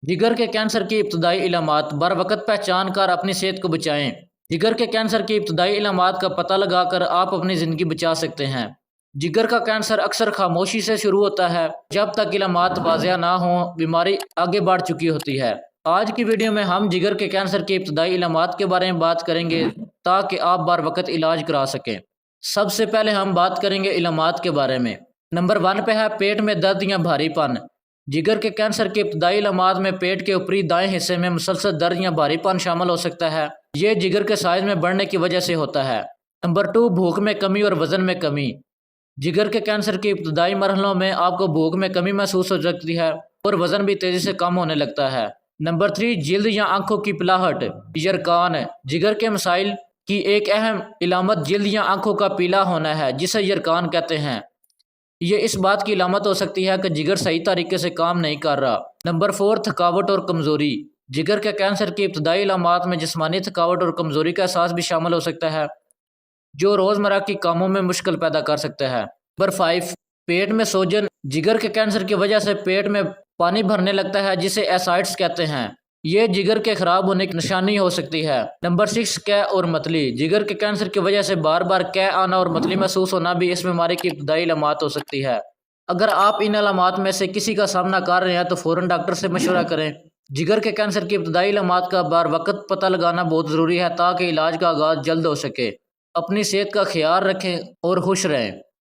जिगर के कैंसर की इब्तदाई इलामात बरवक़्त पहचान कर अपनी सेहत को बचाएं। जिगर के कैंसर की इब्तदाई इलामात का पता लगाकर आप अपनी ज़िंदगी बचा सकते हैं। जिगर का कैंसर अक्सर खामोशी से शुरू होता है। जब तक इलामात वाज़ेह ना हों, बीमारी आगे बढ़ चुकी होती है। आज की वीडियो में हम जिगर के कैंसर की इब्तदाई इलामात के बारे में बात करेंगे ताकि आप बरवक़्त इलाज करा सकें। सबसे पहले हम बात करेंगे इलामात के बारे में। नंबर 1 पे है पेट में दर्द या भारीपन। जिगर के कैंसर की इब्तदाई इलामात में पेट के ऊपरी दाएं हिस्से में मुसलसल दर्द या भारीपन शामिल हो सकता है। ये जिगर के साइज में बढ़ने की वजह से होता है। नंबर 2, भूख में कमी और वजन में कमी। जिगर के कैंसर के इब्तदाई मरहलों में आपको भूख में कमी महसूस हो सकती है और वजन भी तेजी से कम होने लगता है। नंबर 3, जिल्द या आंखों की पिलाहट, यरकान। जिगर के मसाइल की एक अहम इलामत जिल्द या आंखों का पीला होना है, जिसे यरकान कहते हैं। ये इस बात की इलामत हो सकती है कि जिगर सही तरीके से काम नहीं कर रहा। नंबर 4, थकावट और कमज़ोरी। जिगर के कैंसर की इब्तदाई इलामात में जिस्मानी थकावट और कमज़ोरी का एहसास भी शामिल हो सकता है, जो रोज़मर्रा की कामों में मुश्किल पैदा कर सकता है। नंबर 5, पेट में सोजन। जिगर के कैंसर की वजह से पेट में पानी भरने लगता है, जिसे एसाइड्स कहते हैं। ये जिगर के खराब होने की निशानी हो सकती है। नंबर 6, कै और मतली। जिगर के कैंसर की वजह से बार बार कै आना और मतली महसूस होना भी इस बीमारी की इब्तदाई अलामत हो सकती है। अगर आप इन अलामत में से किसी का सामना कर रहे हैं तो फ़ौरन डॉक्टर से मशवरा करें। जिगर के कैंसर की इब्तदाई अलामत का बार वक्त पता लगाना बहुत ज़रूरी है ताकि इलाज का आगाज़ जल्द हो सके। अपनी सेहत का ख्याल रखें और खुश रहें।